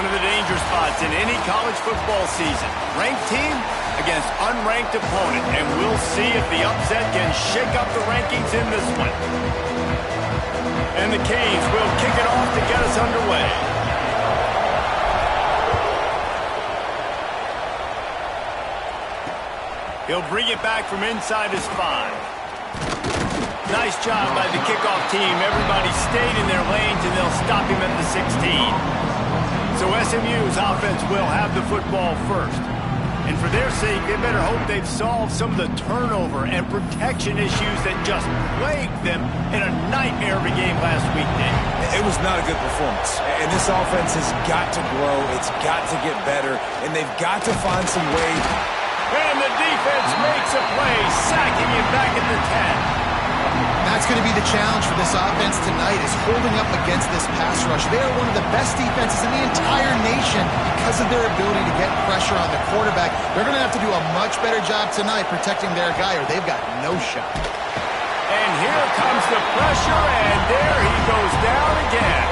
One of the danger spots in any college football season. Ranked team against unranked opponent. And we'll see if the upset can shake up the rankings in this one. And the Canes will kick it off to get us underway. He'll bring it back from inside his 5. Nice job by the kickoff team. Everybody stayed in their lanes, and they'll stop him at the 16. So SMU's offense will have the football first. And for their sake, they better hope they've solved some of the turnover and protection issues that just plagued them in a nightmare of a game last weekend. It was not a good performance. And this offense has got to grow. It's got to get better. And they've got to find some ways. And the defense makes a play, sacking him back at the 10. That's going to be the challenge for this offense tonight, is holding up against this pass rush. They are one of the best defenses in the entire nation because of their ability to get pressure on the quarterback. They're going to have to do a much better job tonight protecting their guy, or they've got no shot. And here comes the pressure, and there he goes down again.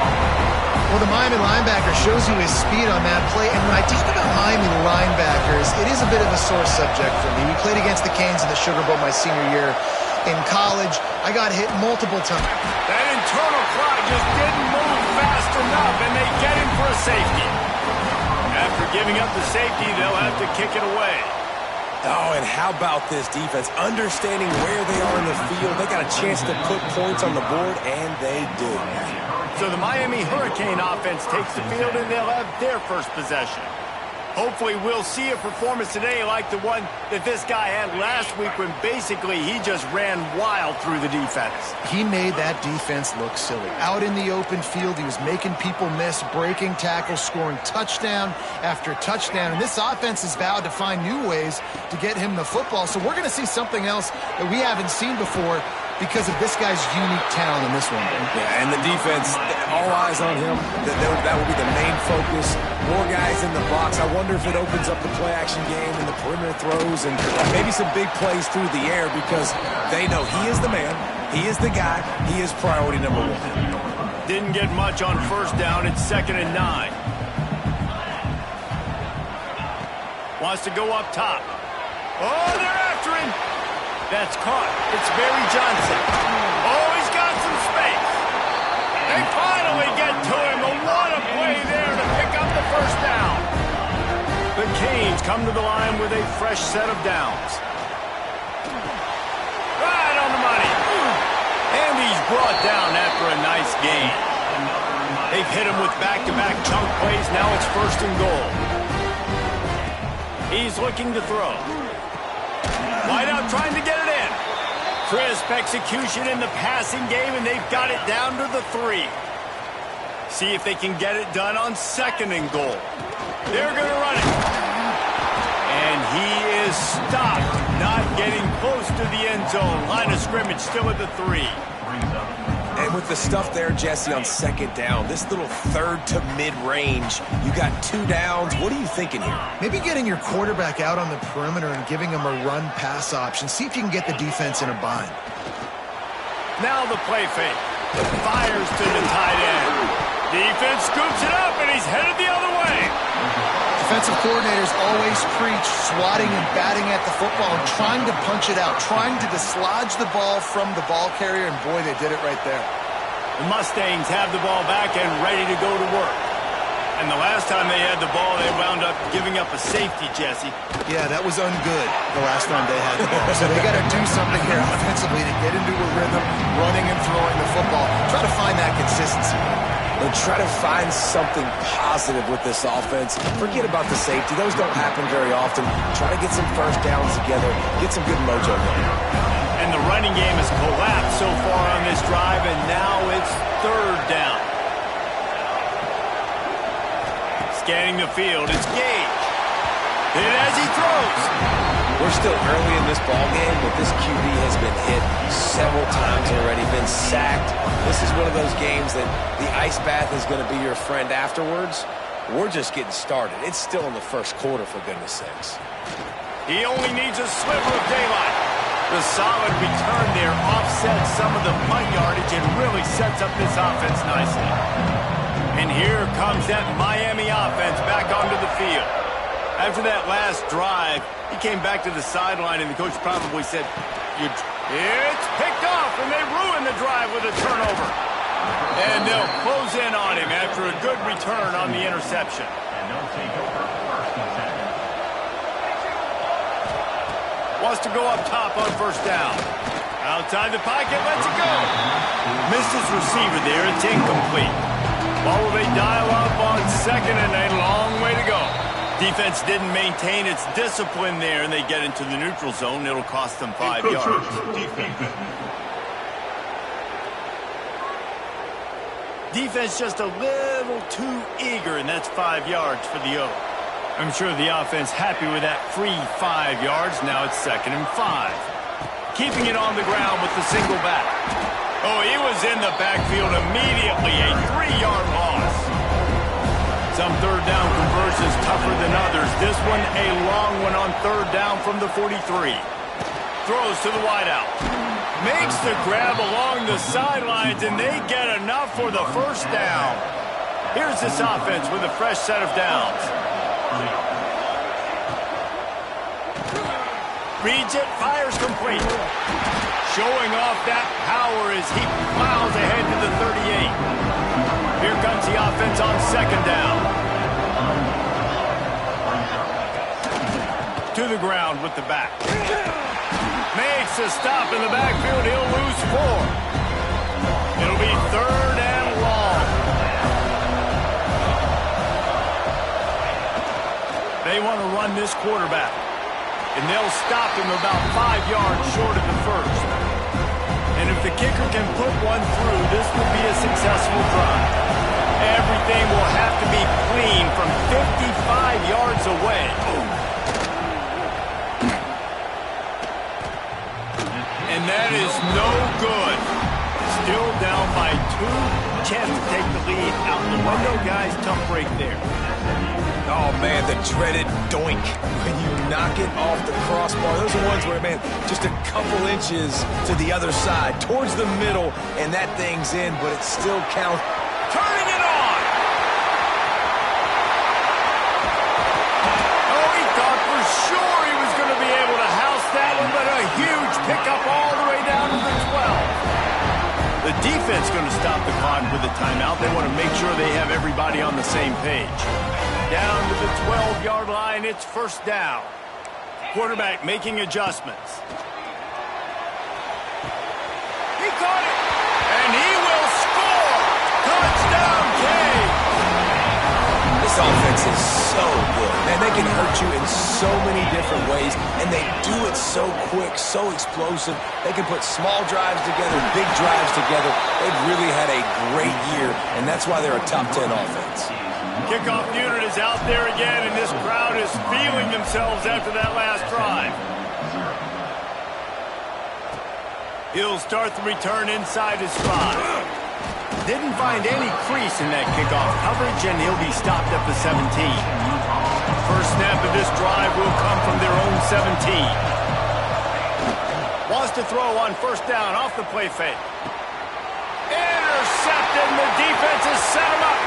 Well, the Miami linebacker shows you his speed on that play. And when I talk about Miami linebackers, it is a bit of a sore subject for me. We played against the Canes in the Sugar Bowl my senior year in college. I got hit multiple times. That internal clock just didn't move fast enough, and they get him for a safety. After giving up the safety, they'll have to kick it away. Oh, and how about this defense? Understanding where they are in the field. They got a chance to put points on the board, and they do. So the Miami Hurricane offense takes the field, and they'll have their first possession. Hopefully we'll see a performance today like the one that this guy had last week when basically he just ran wild through the defense. He made that defense look silly. Out in the open field, he was making people miss, breaking tackles, scoring touchdown after touchdown. And this offense has vowed to find new ways to get him the football. So we're going to see something else that we haven't seen before because of this guy's unique talent in this one. Yeah, and the defense, all eyes on him. That will be the main focus. More guys in the box. I wonder if it opens up the play-action game and the perimeter throws and maybe some big plays through the air because they know he is the man, he is the guy, he is priority number 1. Didn't get much on first down. It's 2nd and 9. Wants to go up top. Oh, they're after him. That's caught. It's Barry Johnson. Oh, he's got some space. They finally get to him. What a play there to pick up the first down. The Canes come to the line with a fresh set of downs. Right on the money. And he's brought down after a nice gain. They've hit him with back-to-back chunk plays. Now it's 1st and goal. He's looking to throw. Wideout trying to get it in. Crisp execution in the passing game, and they've got it down to the 3. See if they can get it done on 2nd and goal. They're going to run it. And he is stopped, not getting close to the end zone. Line of scrimmage still at the 3. And with the stuff there, Jesse, on 2nd down, this little 3rd to mid-range, you got 2 downs. What are you thinking here? Maybe getting your quarterback out on the perimeter and giving him a run-pass option. See if you can get the defense in a bind. Now the play fake. Fires to the tight end. Defense scoops it up, and he's headed the other way. Defensive coordinators always preach swatting and batting at the football and trying to punch it out, trying to dislodge the ball from the ball carrier, and boy, they did it right there. The Mustangs have the ball back and ready to go to work. And the last time they had the ball, they wound up giving up a safety, Jesse. Yeah, that was ungood the last time they had the ball. So they got to do something here offensively to get into a rhythm, running and throwing the football. Try to find that consistency. But try to find something positive with this offense. Forget about the safety. Those don't happen very often. Try to get some first downs together. Get some good mojo going. And the running game has collapsed so far on this drive, and now it's 3rd down. Scanning the field, it's Gage. Hit as he throws. We're still early in this ballgame, but this QB has been hit several times already, been sacked. This is one of those games that the ice bath is going to be your friend afterwards. We're just getting started. It's still in the 1st quarter, for goodness sakes. He only needs a sliver of daylight. The solid return there offsets some of the punt yardage and really sets up this offense nicely. And here comes that Miami offense back onto the field. After that last drive, he came back to the sideline, and the coach probably said, it's picked off, and they ruined the drive with a turnover. And they'll close in on him after a good return on the interception. And they'll take over first and 10. Wants to go up top on first down. Outside the pocket, lets it go. Missed his receiver there. It's incomplete. What will they dial up on second, and a long way to go. Defense didn't maintain its discipline there, and they get into the neutral zone. It'll cost them 5 yards. Defense just a little too eager, and that's 5 yards for the O. I'm sure the offense happy with that free 5 yards. Now it's 2nd and 5. Keeping it on the ground with the single back. Oh, he was in the backfield immediately. A 3-yard loss. Some third down conversions tougher than others. This one a long one on third down from the 43. Throws to the wideout. Makes the grab along the sidelines, and they get enough for the first down. Here's this offense with a fresh set of downs. Reads it, fires complete. Showing off that power as he plows ahead to the 38. Here comes the offense on second down. To the ground with the back. Makes a stop in the backfield. He'll lose 4. It'll be 3rd and long. They want to run this quarterback. And they'll stop him about 5 yards short of the first. And if the kicker can put one through, this will be a successful drive. Everything will have to be clean from 55 yards away. And that is no good. Still down by 2. Chance to take the lead out the window, guys. Tough break there. Oh, man, the dreaded doink. When you knock it off the crossbar, those are ones where, man, just a couple inches to the other side, towards the middle, and that thing's in, but it still counts. Turning it on! Oh, he thought for sure he was going to be able to house that one, but a huge pickup all the way down to the 12. The defense going to stop the clock with a timeout. They want to make sure they have everybody on the same page. Down to the 12-yard line, it's first down. Quarterback making adjustments. He caught it, and he will score! Touchdown, Cade! This offense is so good. Man, they can hurt you in so many different ways, and they do it so quick, so explosive. They can put small drives together, big drives together. They've really had a great year, and that's why they're a top 10 offense. Kickoff unit is out there again, and this crowd is feeling themselves after that last drive. He'll start the return inside his 5. Didn't find any crease in that kickoff coverage, and he'll be stopped at the 17. First snap of this drive will come from their own 17. Wants to throw on first down off the play fake. Intercepted, and the defense has set him up.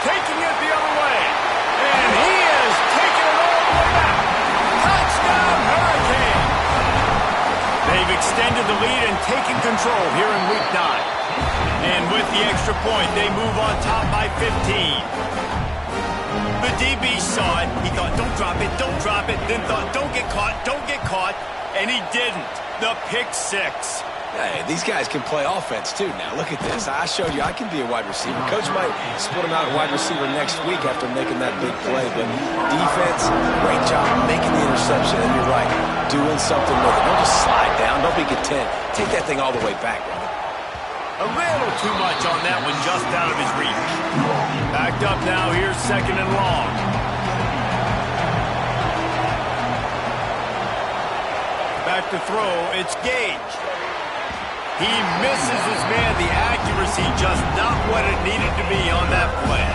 Taking it the other way. And he is taking it all the way back. Touchdown, Hurricane. They've extended the lead and taken control here in Week 9. And with the extra point, they move on top by 15. The DB saw it. He thought, don't drop it, don't drop it. Then thought, don't get caught, don't get caught. And he didn't. The pick 6. Hey, these guys can play offense, too. Now, look at this. I showed you I can be a wide receiver. Coach might split him out at wide receiver next week after making that big play. But defense, great job making the interception. And you're right, doing something with it. Don't just slide down. Don't be content. Take that thing all the way back, brother. A little too much on that one, just out of his reach. Backed up now. Here's 2nd and long. Back to throw. It's Gage. He misses his man. The accuracy just not what it needed to be on that play.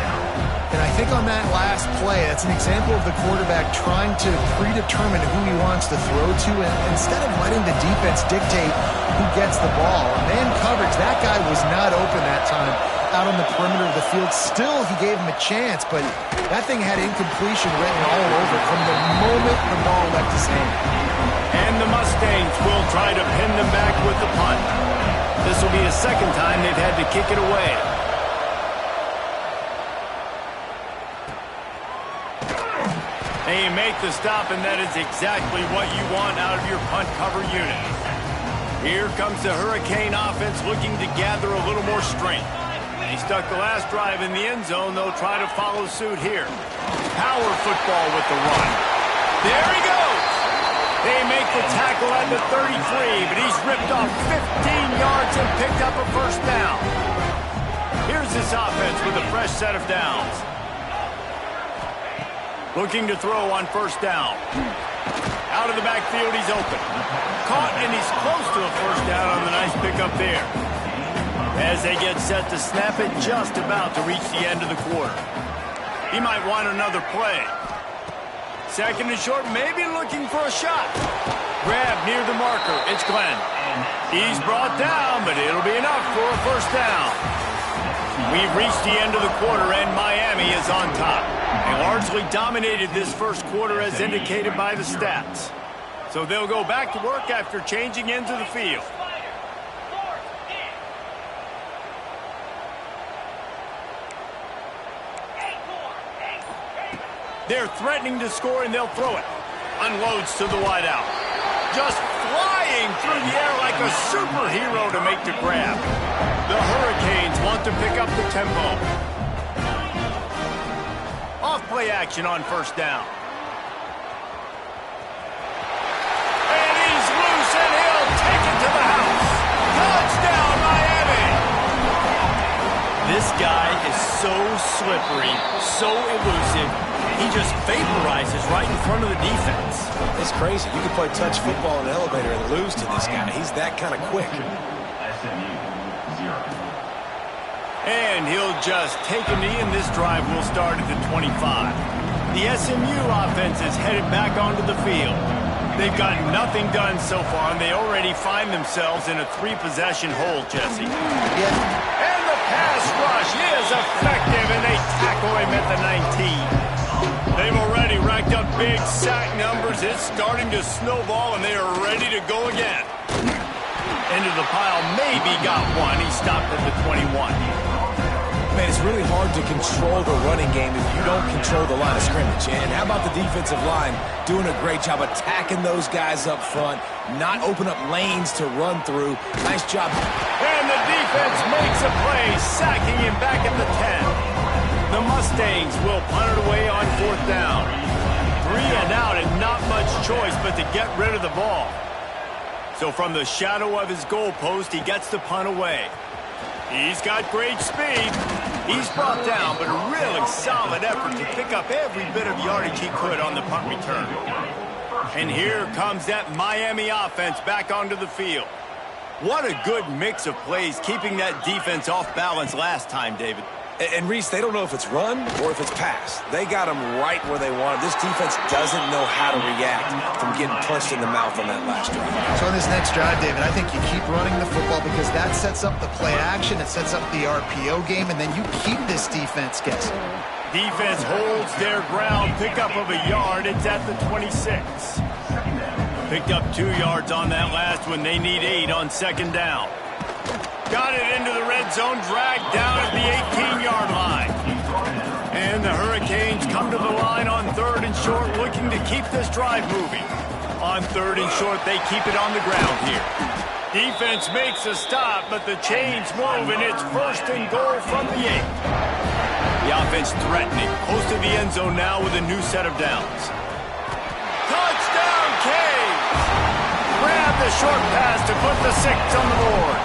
And I think on that last play, that's an example of the quarterback trying to predetermine who he wants to throw to, and instead of letting the defense dictate who gets the ball. Man coverage, that guy was not open that time. out on the perimeter of the field. Still, he gave him a chance, but that thing had incompletion written all over it from the moment the ball left his hand. And the Mustangs will try to pin them back with the punt. This will be a second time they've had to kick it away. They make the stop, and that is exactly what you want out of your punt cover unit. Here comes the Hurricane offense looking to gather a little more strength. They stuck the last drive in the end zone. They'll try to follow suit here. Power football with the run. There he goes. They make the tackle at the 33, but he's ripped off 15 yards and picked up a first down. Here's this offense with a fresh set of downs. Looking to throw on first down. Out of the backfield, he's open. Caught, and he's close to a first down on the nice pickup there. As they get set to snap it, just about to reach the end of the quarter. He might want another play. Second and short, maybe looking for a shot. Grab near the marker. It's Glenn. He's brought down, but it'll be enough for a first down. We've reached the end of the quarter, and Miami is on top. They largely dominated this first quarter as indicated by the stats. So they'll go back to work after changing into the field. They're threatening to score, and they'll throw it. Unloads to the wideout. Just flying through the air like a superhero to make the grab. The Hurricanes want to pick up the tempo. Off-play action on first down. And he's loose, and he'll take it to the house. Touchdown, Miami! This guy is so slippery, so elusive. He just vaporizes right in front of the defense. It's crazy. You can play touch football in an elevator and lose to this guy. He's that kind of quick. And he'll just take a knee, and this drive will start at the 25. The SMU offense is headed back onto the field. They've got nothing done so far, and they already find themselves in a three-possession hole, Jesse. Yeah. And the pass rush is effective, and they tackle him at the 19. They've already racked up big sack numbers. It's starting to snowball, and they are ready to go again. Into the pile, maybe got one. He stopped at the 21. Man, it's really hard to control the running game if you don't control the line of scrimmage. And how about the defensive line doing a great job attacking those guys up front, not open up lanes to run through. Nice job. And the defense makes a play, sacking him back at the 10. The Mustangs will punt it away on fourth down. 3 and out, and not much choice but to get rid of the ball. So from the shadow of his goalpost, he gets the punt away. He's got great speed. He's brought down, but a really solid effort to pick up every bit of yardage he could on the punt return. And here comes that Miami offense back onto the field. What a good mix of plays, keeping that defense off balance last time, David. And Reese, they don't know if it's run or if it's pass. They got them right where they want it. This defense doesn't know how to react from getting punched in the mouth on that last drive. So on this next drive, David, I think you keep running the football because that sets up the play action, it sets up the RPO game, and then you keep this defense guessing. Defense holds their ground, pickup of a yard. It's at the 26. Picked up 2 yards on that last one. They need 8 on second down. Got it into the red zone, dragged down at the 18-yard line. And the Hurricanes come to the line on third and short, looking to keep this drive moving. On third and short, they keep it on the ground here. Defense makes a stop, but the chains move, and it's first and goal from the 8. The offense threatening, close to the end zone now with a new set of downs. Touchdown, Canes! Grab the short pass to put the 6 on the board.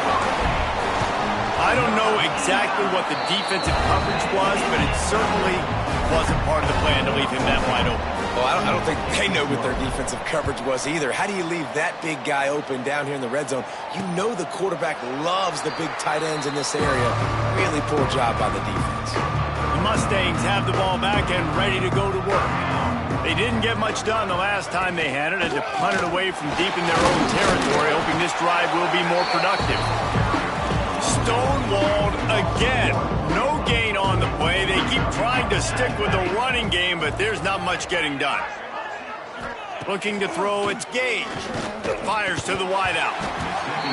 I don't know exactly what the defensive coverage was, but it certainly wasn't part of the plan to leave him that wide open. Well, I don't think they know what their defensive coverage was either. How do you leave that big guy open down here in the red zone? You know the quarterback loves the big tight ends in this area. Really poor job by the defense. The Mustangs have the ball back and ready to go to work. They didn't get much done the last time they had it, and to punt it away from deep in their own territory, hoping this drive will be more productive. Stonewalled again. stick with the running game, but there's not much getting done. Looking to throw, it's Gage. Fires to the wideout.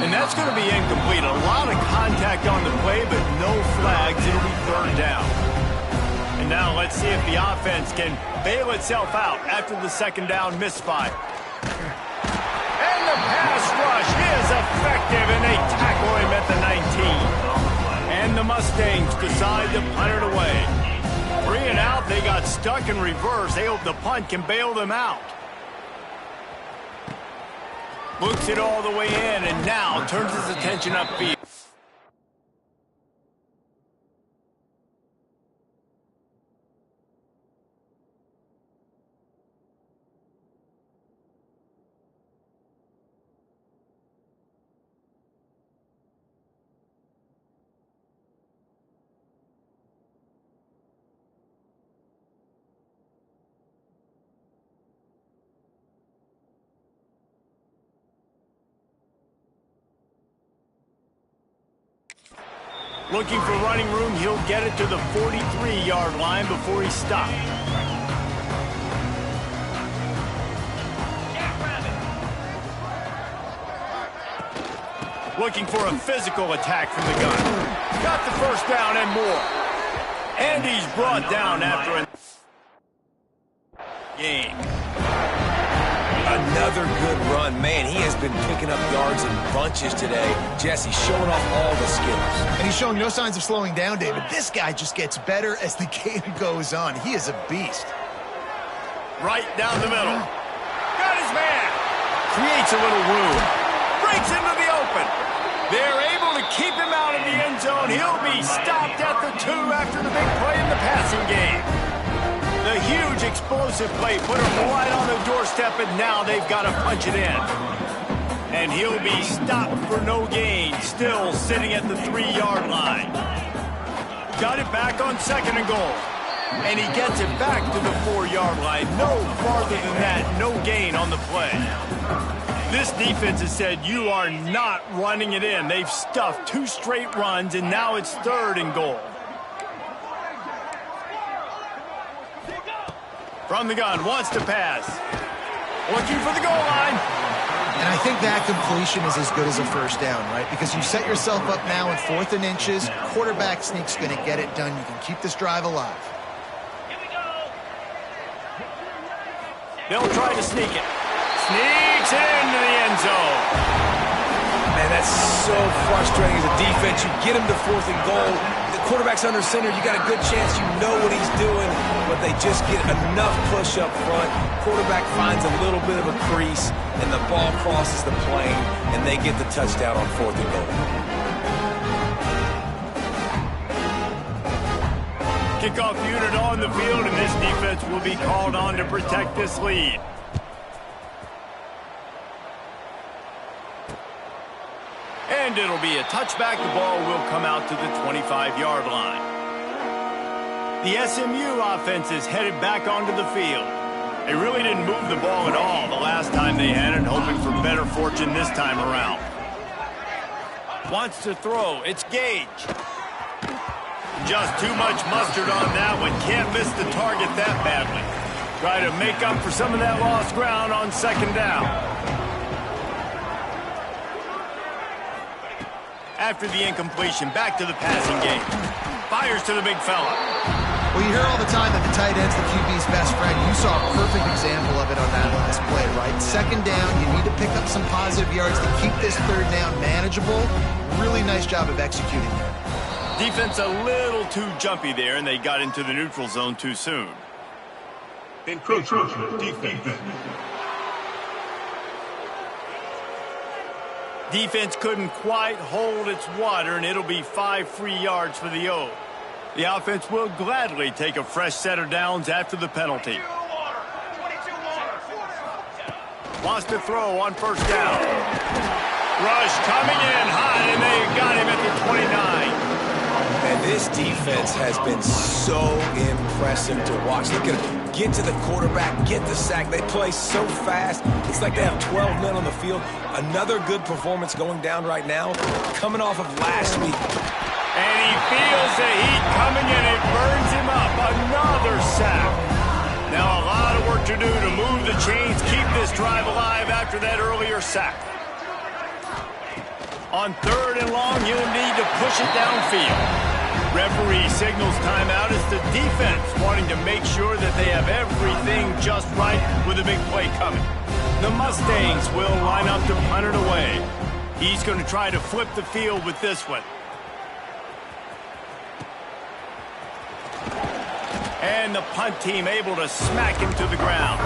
And that's going to be incomplete. A lot of contact on the play, but no flags. It'll be third down. And now let's see if the offense can bail itself out after the second down misfire. And the pass rush is effective, and they tackle him at the 19. And the Mustangs decide to punt it away. 3 and out, they got stuck in reverse. They hope the punt can bail them out. Looks it all the way in, and now turns his attention upfield. Looking for running room, he'll get it to the 43-yard line before he stopped. Looking for a physical attack from the gun. Got the first down and more. And he's brought down after a game. Another good run. Man, he has been picking up yards in bunches today. Jesse showing off all the skills. And he's showing no signs of slowing down, David. This guy just gets better as the game goes on. He is a beast. Right down the middle. Got his man. Creates a little room. Breaks into the open. They're able to keep him out of the end zone. He'll be stopped at the 2 after the big play in the passing game. The huge explosive play put him right on the doorstep, and now they've got to punch it in. And he'll be stopped for no gain, still sitting at the 3-yard line. Got it back on 2nd and goal. And he gets it back to the 4-yard line. No farther than that, no gain on the play. This defense has said, you are not running it in. They've stuffed 2 straight runs, and now it's 3rd and goal. From the gun, wants to pass. Looking for the goal line. And I think that completion is as good as a first down, right? Because you set yourself up now in 4th and inches. Quarterback sneak's going to get it done. You can keep this drive alive. They'll try to sneak it. Sneaks it into the end zone. Man, that's so frustrating as a defense. You get him to 4th and goal. The quarterback's under center. You got a good chance you know what he's doing, but they just get enough push up front. Quarterback finds a little bit of a crease, and the ball crosses the plane, and they get the touchdown on 4th and goal. Kickoff unit on the field, and this defense will be called on to protect this lead. And it'll be a touchback. The ball will come out to the 25-yard line. The SMU offense is headed back onto the field. They really didn't move the ball at all the last time they had it, hoping for better fortune this time around. Wants to throw. It's Gage. Just too much mustard on that one. Can't miss the target that badly. Try to make up for some of that lost ground on 2nd down. After the incompletion, back to the passing game. Fires to the big fella. Well, you hear all the time that the tight end's the QB's best friend. You saw a perfect example of it on that last play, right? 2nd down, you need to pick up some positive yards to keep this 3rd down manageable. Really nice job of executing there. Defense a little too jumpy there, and they got into the neutral zone too soon. Encroachment defense. Defense couldn't quite hold its water, and it'll be 5 free yards for the O. The offense will gladly take a fresh set of downs after the penalty. Wants to throw on 1st down. Rush coming in hot, and they got him at the 29. And this defense has been so impressive to watch. Look at them. Get to the quarterback, get the sack. They play so fast. It's like they have 12 men on the field. Another good performance going down right now, coming off of last week. And he feels the heat coming in. It burns him up. Another to do to move the chains, keep this drive alive after that earlier sack. On 3rd and long, he'll need to push it downfield. Referee signals timeout as the defense wanting to make sure that they have everything just right with a big play coming. The Mustangs will line up to punt it away. He's going to try to flip the field with this one. And the punt team able to smack him to the ground.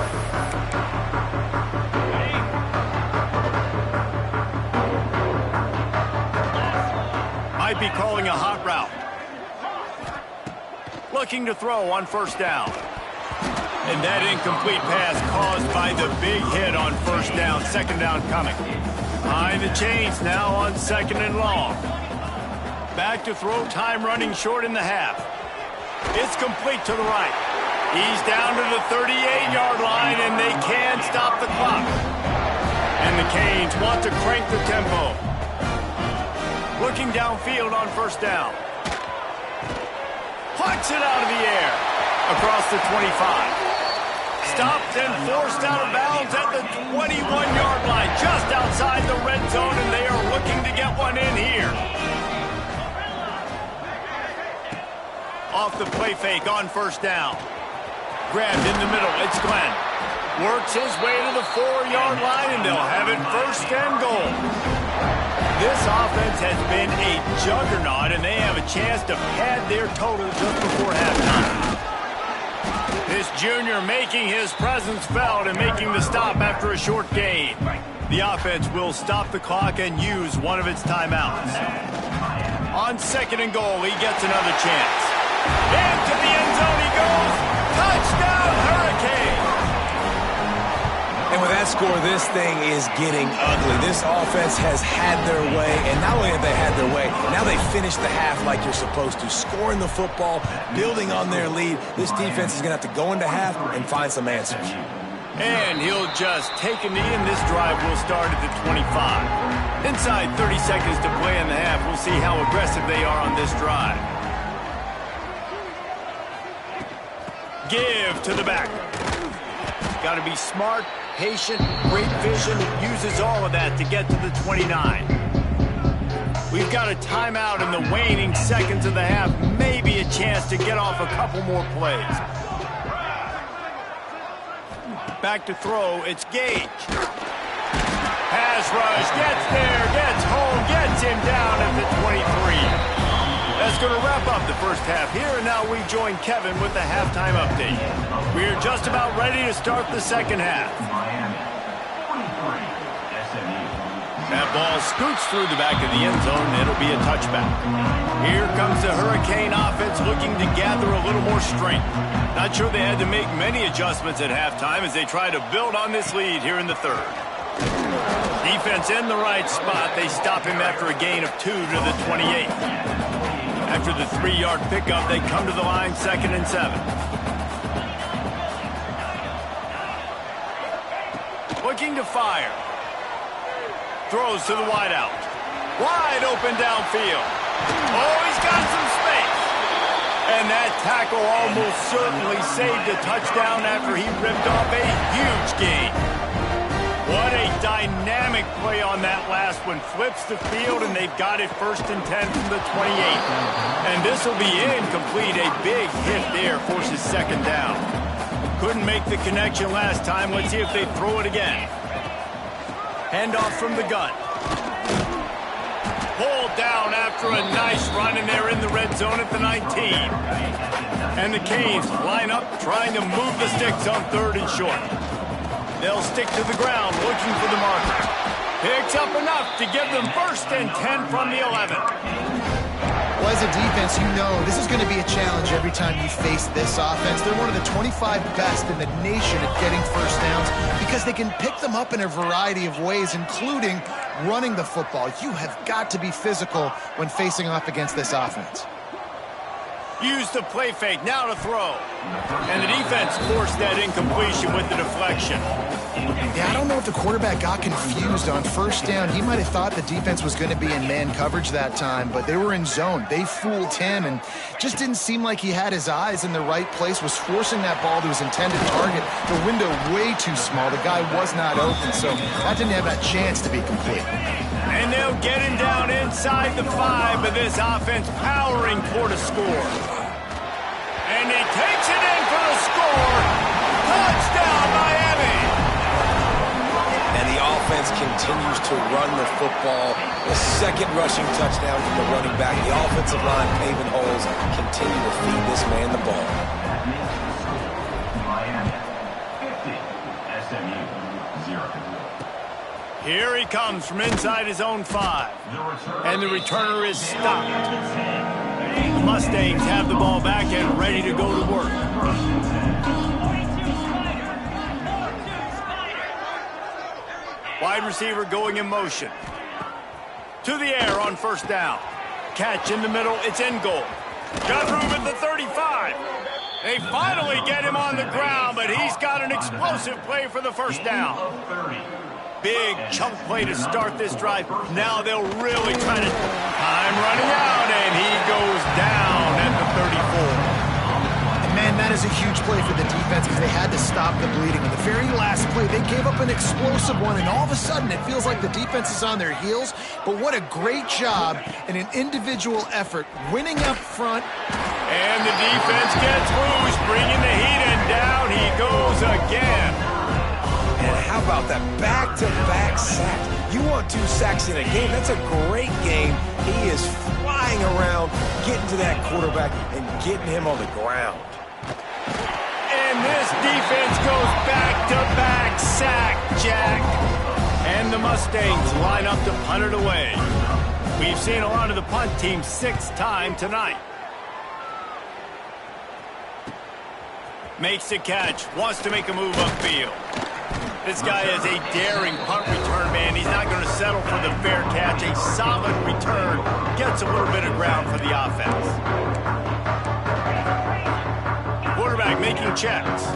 Might be calling a hot route. Looking to throw on 1st down. And that incomplete pass caused by the big hit on 1st down. 2nd down coming. Behind the chains now on 2nd and long. Back to throw, time running short in the half. It's complete to the right. He's down to the 38-yard line, and they can't stop the clock. And the Canes want to crank the tempo. Looking downfield on 1st down. Plucks it out of the air. Across the 25. Stopped and forced out of bounds at the 21-yard line. Just outside the red zone, and they are looking to get one in here. Off the play fake on 1st down. Grabbed in the middle. It's Glenn. Works his way to the 4-yard line, and they'll have it 1st and goal. This offense has been a juggernaut, and they have a chance to pad their total just before halftime. This junior making his presence felt and making the stop after a short gain. The offense will stop the clock and use one of its timeouts. On 2nd and goal, he gets another chance. Into the end zone he goes. Touchdown, Hurricane! And with that score, this thing is getting ugly. This offense has had their way, and not only have they had their way, now they finish the half like you're supposed to, scoring the football, building on their lead. This defense is going to have to go into half and find some answers. And he'll just take a knee, and this drive will start at the 25. Inside 30 seconds to play in the half, we'll see how aggressive they are on this drive. Give to the back. Got to be smart, patient, great vision, uses all of that to get to the 29. We've got a timeout in the waning seconds of the half, maybe a chance to get off a couple more plays. Back to throw, it's Gage. Pass rush, gets there, gets home, gets him down at the 23. That's going to wrap up the first half here, and now we join Kevin with the halftime update. We're just about ready to start the second half. That ball scoots through the back of the end zone, and it'll be a touchback. Here comes the Hurricane offense looking to gather a little more strength. Not sure they had to make many adjustments at halftime as they try to build on this lead here in the 3rd. Defense in the right spot. They stop him after a gain of 2 to the 28. After the 3-yard pickup, they come to the line 2nd and 7. Looking to fire. Throws to the wideout. Wide open downfield. Oh, he's got some space. And that tackle almost certainly saved a touchdown after he ripped off a huge gain. What a dynamic play on that last one. Flips the field, and they've got it 1st and 10 from the 28. And this will be incomplete. A big hit there forces 2nd down. Couldn't make the connection last time. Let's see if they throw it again. Handoff from the gun. Pulled down after a nice run, and they're in the red zone at the 19. And the Canes line up, trying to move the sticks on 3rd and short. They'll stick to the ground, looking for the marker. Picks up enough to give them 1st and 10 from the 11. Well, as a defense, you know this is going to be a challenge every time you face this offense. They're one of the 25 best in the nation at getting 1st downs because they can pick them up in a variety of ways, including running the football. You have got to be physical when facing off against this offense. Used the play fake, now to throw. And the defense forced that incompletion with the deflection. Yeah, I don't know if the quarterback got confused on first down. He might have thought the defense was going to be in man coverage that time, but they were in zone. They fooled him and just didn't seem like he had his eyes in the right place, was forcing that ball to his intended target. The window way too small. The guy was not open, so that didn't have that chance to be complete. And they'll get him down inside the 5, but this offense powering toward a score. And he takes it in for the score. Touchdown, Miami! And the offense continues to run the football. The second rushing touchdown from the running back. The offensive line paving holes. Continue to feed this man the ball. Miami 50, SMU 0. Here he comes from inside his own 5. And the returner is stopped. The Mustangs have the ball back and ready to go to work. Wide receiver going in motion. To the air on first down. Catch in the middle, it's in goal. Got room at the 35. They finally get him on the ground, but he's got an explosive play for the first down. Big chunk play to start this drive. Now they'll really try to... Time running out, and he goes down at the 34. And man, that is a huge play for the defense because they had to stop the bleeding. In the very last play, they gave up an explosive one, and all of a sudden it feels like the defense is on their heels. But what a great job in an individual effort, winning up front. And the defense gets loose, bringing the heat, and down he goes again. And how about that back-to-back sack? You want 2 sacks in a game, that's a great game. He is flying around, getting to that quarterback and getting him on the ground. And this defense goes back-to-back sack, Jack. And the Mustangs line up to punt it away. We've seen a lot of the punt team 6th time tonight. Makes the catch, wants to make a move upfield. This guy is a daring punt return man. He's not going to settle for the fair catch. A solid return. Gets a little bit of ground for the offense. Quarterback making checks.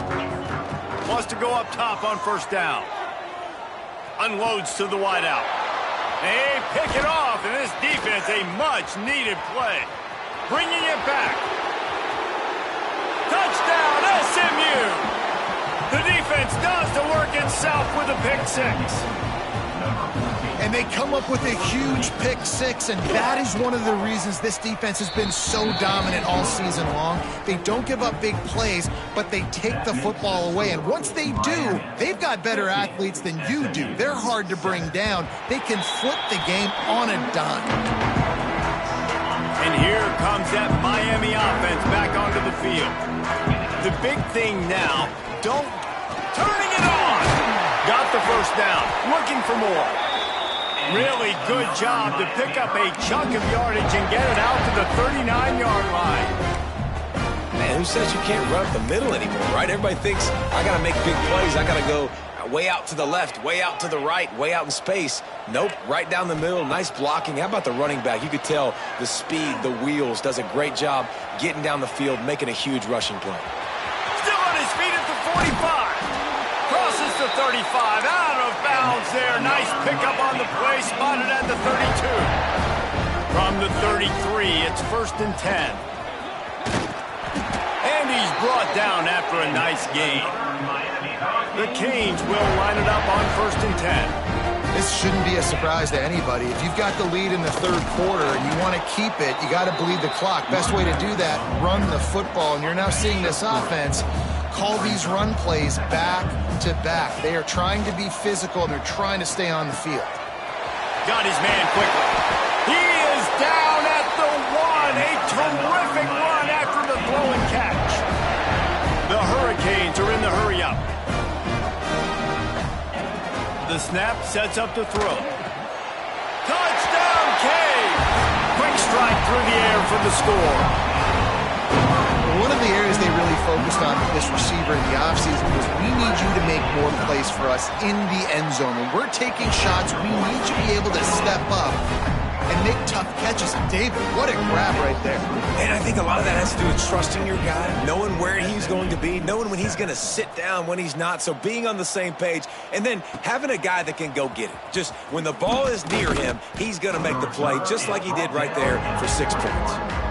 Wants to go up top on first down. Unloads to the wideout. They pick it off, and this defense, a much-needed play. Bringing it back. Touchdown, SMU! The defense does the work itself with a pick 6. And they come up with a huge pick 6, and that is one of the reasons this defense has been so dominant all season long. They don't give up big plays, but they take the football away. And once they do, they've got better athletes than you do. They're hard to bring down. They can flip the game on a dime. And here comes that Miami offense back onto the field. The big thing now, turning it on. Got the first down, looking for more. Really good job to pick up a chunk of yardage and get it out to the 39-yard line. Man, who says you can't run up the middle anymore, right? Everybody thinks, I got to make big plays. I got to go way out to the left, way out to the right, way out in space. Nope, right down the middle, nice blocking. How about the running back? You could tell the speed, the wheels, does a great job getting down the field, making a huge rushing play. Still on his feet at the 45. Crosses the 35, out of bounds there. Nice pickup on the play, spotted at the 32. From the 33, it's 1st and 10. And he's brought down after a nice gain. The Canes will line it up on 1st and 10. This shouldn't be a surprise to anybody. If you've got the lead in the 3rd quarter and you want to keep it, you got to bleed the clock. Best way to do that, run the football. And you're now seeing this offense call these run plays back to back. They are trying to be physical, and they're trying to stay on the field. Got his man quickly. He is down at the 1. A terrific run after the throw and catch. The Hurricanes are in the hurry-up. The snap sets up the throw. Touchdown, Canes! Quick strike through the air for the score. One of the areas they really focused on with this receiver in the offseason was, we need you to make more plays for us in the end zone. When we're taking shots, we need you to be able to step up and make tough catches. And David, what a grab right there. And I think a lot of that has to do with trusting your guy, knowing where he's going to be, knowing when he's going to sit down, when he's not, so being on the same page, and then having a guy that can go get it. Just when the ball is near him, he's going to make the play, just like he did right there for 6 points.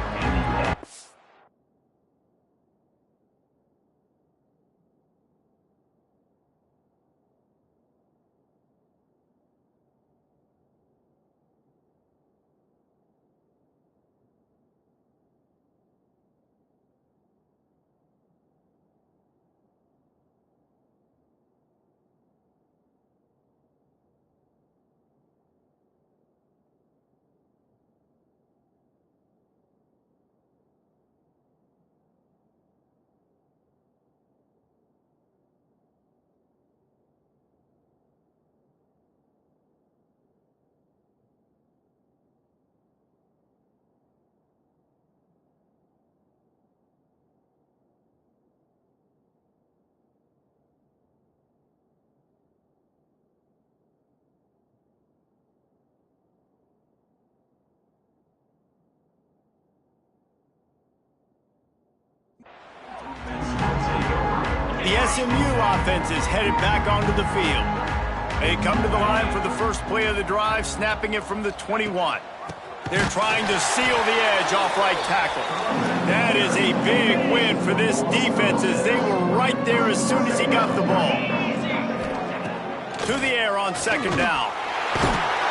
The SMU offense is headed back onto the field. They come to the line for the first play of the drive, snapping it from the 21. They're trying to seal the edge off right tackle. That is a big win for this defense as they were right there as soon as he got the ball. To the air on second down.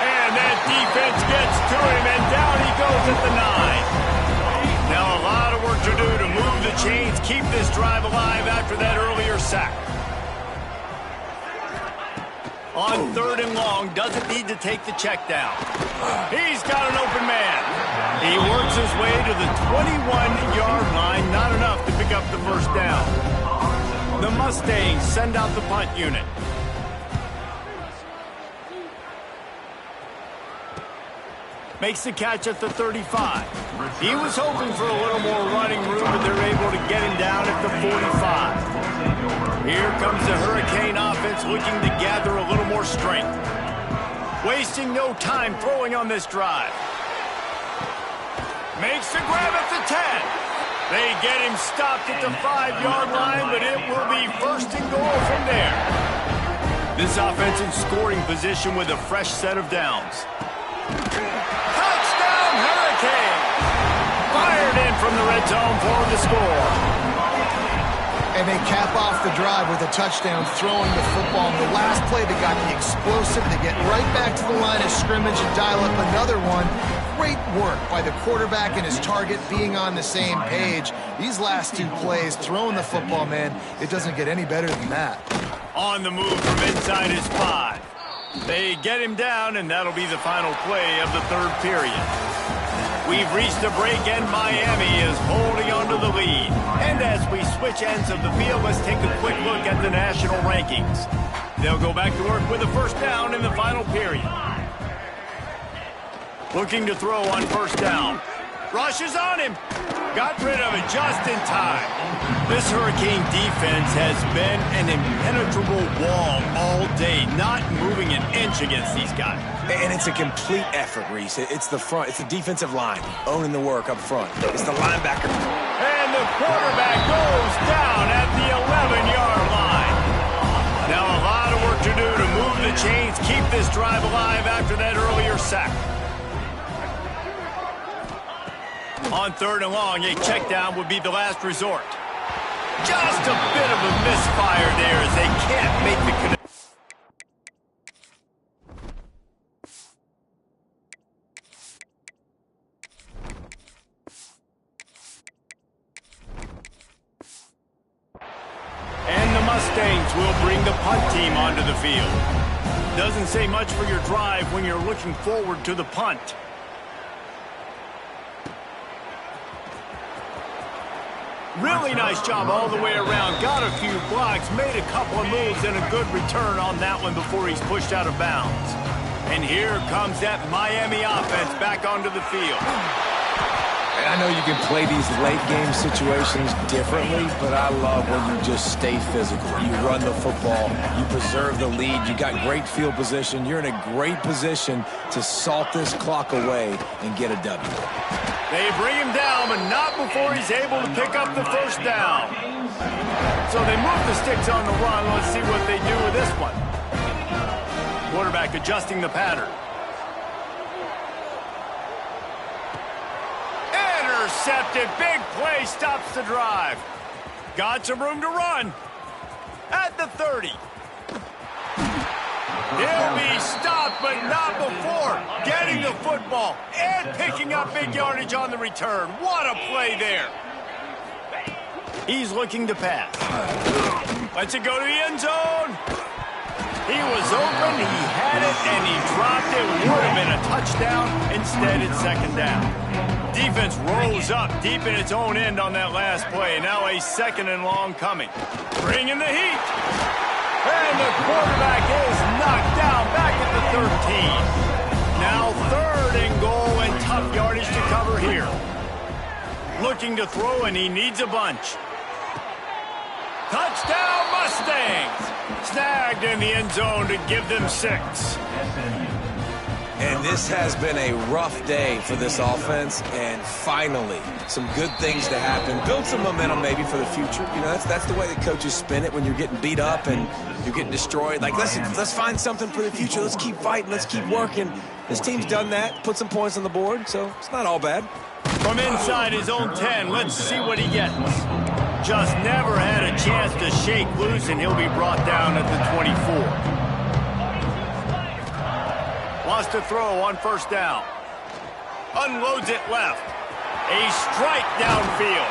And that defense gets to him, and down he goes at the 9. Now a lot of work to do to move the chains, keep this drive alive after that earlier sack. On third and long, doesn't need to take the check down. He's got an open man. He works his way to the 21-yard line, not enough to pick up the first down. The Mustangs send out the punt unit. Makes the catch at the 35. He was hoping for a little more running room, but they're able to get him down at the 45. Here comes the Hurricane offense looking to gather a little more strength. Wasting no time throwing on this drive. Makes the grab at the 10. They get him stopped at the 5-yard line, but it will be first and goal from there. This offense in scoring position with a fresh set of downs. Touchdown, Hurricane! Fired in from the red zone for the score. And they cap off the drive with a touchdown, throwing the football. And the last play, they got the explosive. They get right back to the line of scrimmage and dial up another one. Great work by the quarterback and his target being on the same page. These last 2 plays, throwing the football, man, it doesn't get any better than that. On the move from inside his 5. They get him down, and that'll be the final play of the third period. We've reached a break, and Miami is holding on to the lead. And as we switch ends of the field, let's take a quick look at the national rankings. They'll go back to work with a first down in the final period. Looking to throw on first down. Rushes on him. Got rid of it just in time. This Hurricane defense has been an impenetrable wall all day, not moving an inch against these guys. And it's a complete effort, Reese. It's the front. It's the defensive line owning the work up front. It's the linebacker. And the quarterback goes down at the 11-yard line. Now a lot of work to do to move the chains, keep this drive alive after that earlier sack. On third and long, a check down would be the last resort. Just a bit of a misfire there as they can't make the connection. And the Mustangs will bring the punt team onto the field. Doesn't say much for your drive when you're looking forward to the punt. Really nice job all the way around. Got a few blocks, made a couple of moves, and a good return on that one before he's pushed out of bounds. And here comes that Miami offense back onto the field. I know you can play these late game situations differently, but I love when you just stay physical. You run the football, you preserve the lead, you got great field position. You're in a great position to salt this clock away and get a W. They bring him down, but not before he's able to pick up the first down. So they move the sticks on the run. Let's see what they do with this one. Quarterback adjusting the pattern. Intercepted. Big play stops the drive. Got some room to run. At the 30. He'll be stopped, but not before getting the football and picking up big yardage on the return. What a play there. He's looking to pass. Lets it go to the end zone. He was open, he had it, and he dropped it. Would have been a touchdown. Instead, it's second down. Defense rolls up deep in its own end on that last play. Now a second and long coming. Bringing the heat. And the quarterback is knocked down back at the 13. Now third and goal and tough yardage to cover here. Looking to throw, and he needs a bunch. Touchdown Mustangs! Snagged in the end zone to give them 6. And this has been a rough day for this offense, and finally, some good things to happen. Build some momentum maybe for the future. You know, that's the way the coaches spin it when you're getting beat up and you're getting destroyed. Like, let's find something for the future. Let's keep fighting. Let's keep working. This team's done that, put some points on the board, so it's not all bad. From inside his own 10, let's see what he gets. Just never had a chance to shake loose, and he'll be brought down at the 24. Wants to throw on first down. Unloads it left. A strike downfield.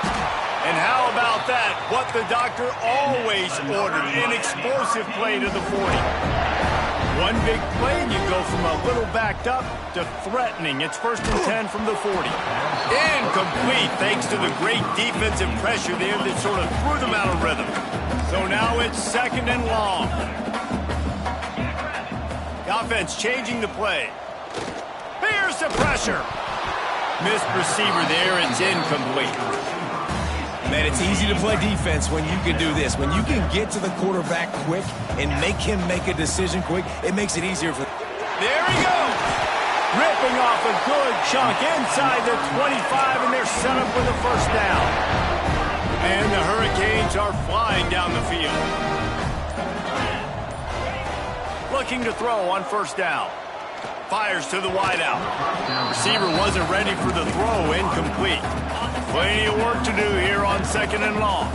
And how about that? What the doctor always ordered. An explosive play to the 40. One big play, and you go from a little backed up to threatening. It's first and 10 from the 40. Incomplete, thanks to the great defensive pressure there that sort of threw them out of rhythm. So now it's second and long. The offense changing the play. Here's the pressure. Missed receiver there, it's incomplete. Man, it's easy to play defense when you can do this. When you can get to the quarterback quick and make him make a decision quick, it makes it easier for... There he goes! Ripping off a good chunk inside the 25, and they're set up with a first down. And the Hurricanes are flying down the field. Looking to throw on first down. Fires to the wideout. Receiver wasn't ready for the throw, incomplete. Plenty of work to do here on second and long.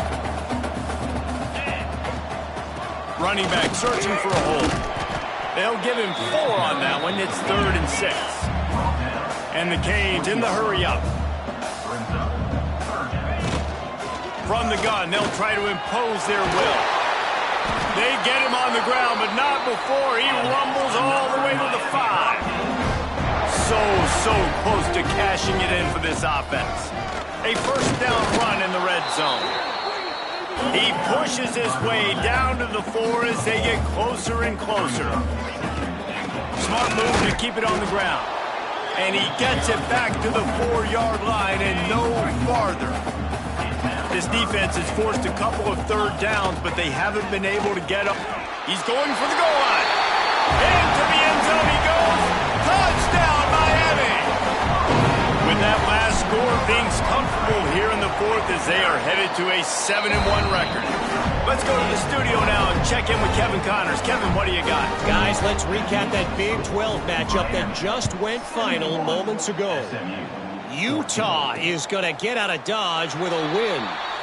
Running back searching for a hole. They'll give him 4 on that one. It's third and 6. And the Canes in the hurry up. From the gun, they'll try to impose their will. They get him on the ground, but not before he rumbles all the way to the 5. So close to cashing it in for this offense. A first down run in the red zone. He pushes his way down to the 4 as they get closer and closer. Smart move to keep it on the ground. And he gets it back to the 4-yard line and no farther. This defense has forced a couple of third downs, but they haven't been able to get up. He's going for the goal line. Into the end zone he goes. Touchdown, Miami! With that last score, things comfortable here in the 4th as they are headed to a 7-1 record. Let's go to the studio now and check in with Kevin Connors. Kevin, what do you got? Guys, let's recap that Big 12 matchup that just went final moments ago. Utah is going to get out of Dodge with a win.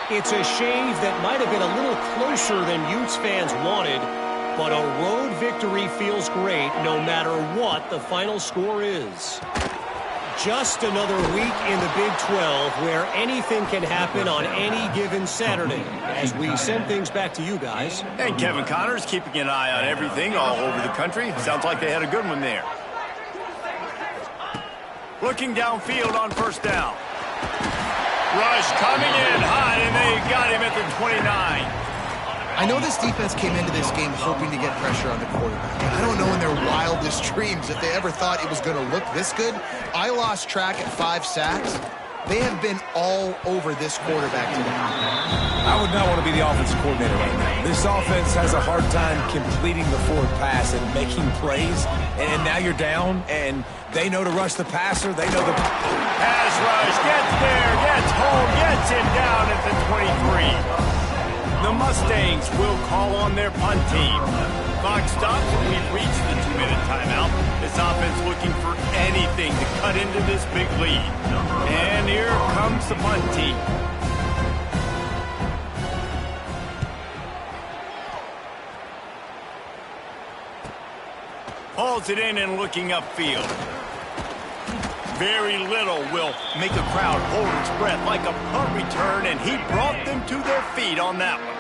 It's a shave that might have been a little closer than Utes fans wanted, but a road victory feels great no matter what the final score is. Just another week in the Big 12 where anything can happen on any given Saturday as we send things back to you guys. And Kevin Connors keeping an eye on everything all over the country. Sounds like they had a good one there. Looking downfield on first down. Rush coming in hot, and they got him at the 29. I know this defense came into this game hoping to get pressure on the quarterback. I don't know in their wildest dreams if they ever thought it was going to look this good. I lost track at 5 sacks. They have been all over this quarterback today. I would not want to be the offensive coordinator right now. This offense has a hard time completing the forward pass and making plays, and now you're down, and they know to rush the passer. They know the pass rush, gets there, gets home, gets him down at the 23. The Mustangs will call on their punt team. Clock stops, and we've reached the 2-minute timeout. This offense looking for anything to cut into this big lead. And here comes the punt team. Hauls it in and looking upfield. Very little will make a crowd hold its breath like a punt return, and he brought them to their feet on that one.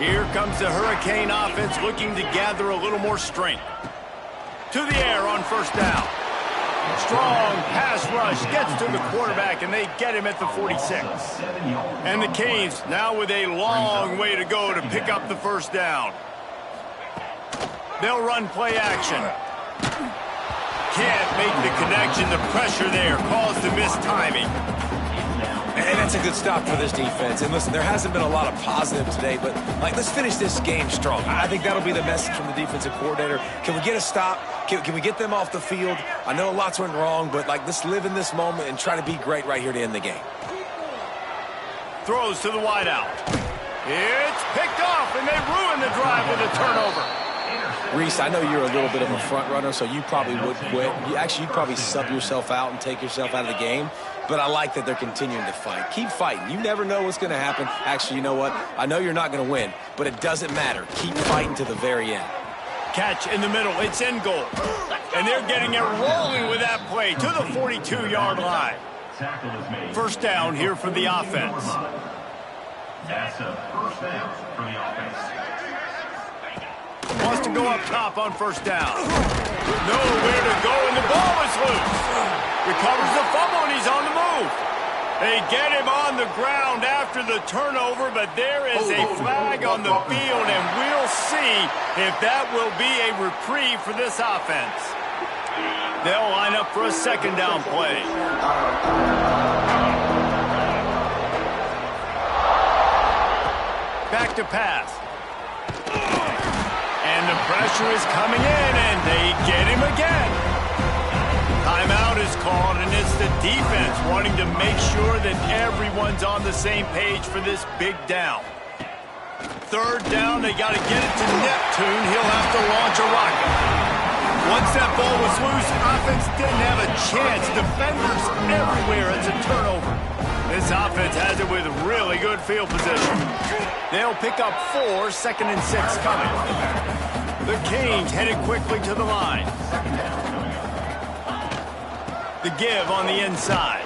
Here comes the Hurricane offense looking to gather a little more strength. To the air on first down. Strong pass rush gets to the quarterback, and they get him at the 46. And the Canes now with a long way to go to pick up the first down. They'll run play action. Can't make the connection. The pressure there caused the missed timing. And that's a good stop for this defense. And listen, there hasn't been a lot of positive today, but let's finish this game strong. I think that'll be the message from the defensive coordinator. Can we get a stop? Can we get them off the field? I know lots went wrong, but let's live in this moment and try to be great right here to end the game. Throws to the wideout. It's picked off, and they ruin the drive with a turnover. Reese, I know you're a little bit of a front runner, so you probably would quit. You'd probably sub yourself out and take yourself out of the game. But I like that they're continuing to fight. Keep fighting. You never know what's going to happen. Actually, you know what? I know you're not going to win, but it doesn't matter. Keep fighting to the very end. Catch in the middle. It's in goal. And they're getting it rolling with that play to the 42-yard line. First down here for the offense. That's a first down for the offense. Wants to go up top on first down. Nowhere to go, and the ball is loose. Recovers the fumble, and he's on the move. They get him on the ground after the turnover, but there is a flag on the field, and we'll see if that will be a reprieve for this offense. They'll line up for a second down play. Back to pass. And the pressure is coming in, and they get him again. Timeout is called, and it's the defense wanting to make sure that everyone's on the same page for this big down. Third down, they got to get it to Neptune. He'll have to launch a rocket. Once that ball was loose, offense didn't have a chance. Defenders everywhere. It's a turnover. This offense has it with really good field position. They'll pick up 4, 2nd and 6 coming. The Canes headed quickly to the line. The give on the inside.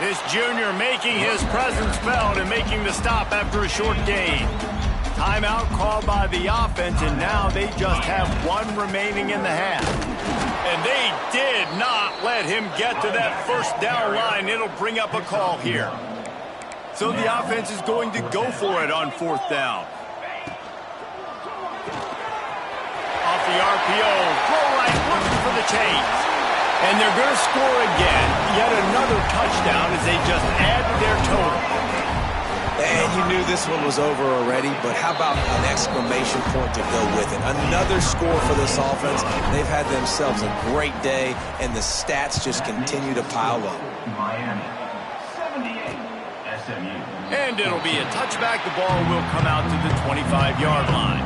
This junior making his presence felt and making the stop after a short gain. Timeout called by the offense, and now they just have 1 remaining in the half. And they did not let him get to that first down line. It'll bring up a call here. So the offense is going to go for it on 4th down. Off the RPO, throw right, looking for the chains. And they're going to score again. Yet another touchdown as they just add to their total. And you knew this one was over already, but how about an exclamation point to go with it? Another score for this offense. They've had themselves a great day, and the stats just continue to pile up. Miami, 78, SMU. And it'll be a touchback. The ball will come out to the 25-yard line.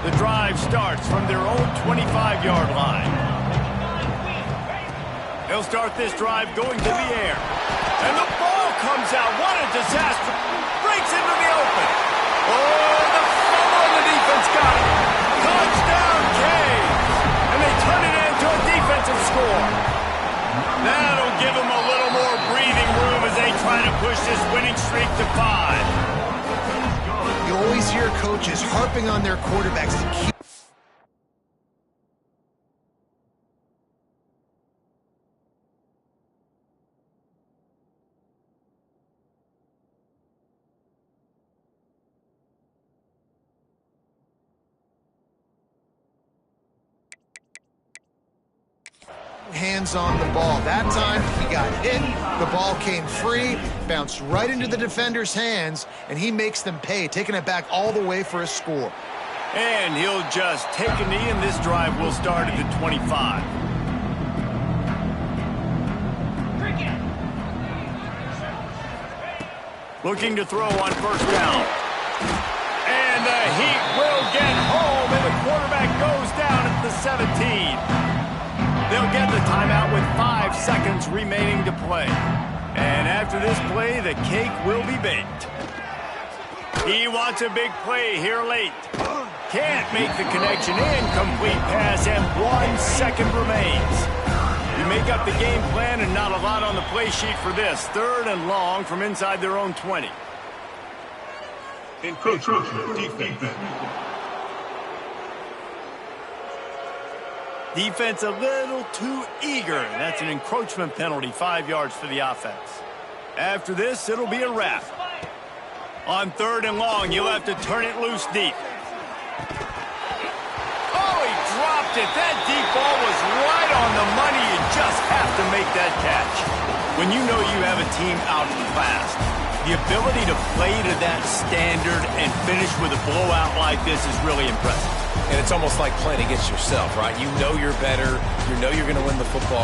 The drive starts from their own 25-yard line. They'll start this drive going to the air. And the ball comes out. What a disaster. Breaks into the open. Oh, the fumble, and the defense got it. Touchdown, Canes. And they turn it into a defensive score. That'll give them a little more breathing room as they try to push this winning streak to 5. You always hear coaches harping on their quarterbacks to keep hands hands on the ball. That time, he got hit, the ball came free, bounced right into the defender's hands, and he makes them pay, taking it back all the way for a score. And he'll just take a knee, and this drive will start at the 25. Looking to throw on first down. And the Heat will get home, and the quarterback goes down at the 17. They'll get the timeout with 5 seconds remaining to play. And after this play, the cake will be baked. He wants a big play here late. Can't make the connection. Incomplete pass, and 1 second remains. You make up the game plan, and not a lot on the play sheet for this. 3rd and long from inside their own 20. Encroachment defense. Defense a little too eager. That's an encroachment penalty, 5 yards for the offense. After this, it'll be a wrap. On 3rd and long, you'll have to turn it loose deep. Oh, he dropped it. That deep ball was right on the money. You just have to make that catch. When you know you have a team outclassed, the ability to play to that standard and finish with a blowout like this is really impressive. And it's almost like playing against yourself, right? You know you're better. You know you're going to win the football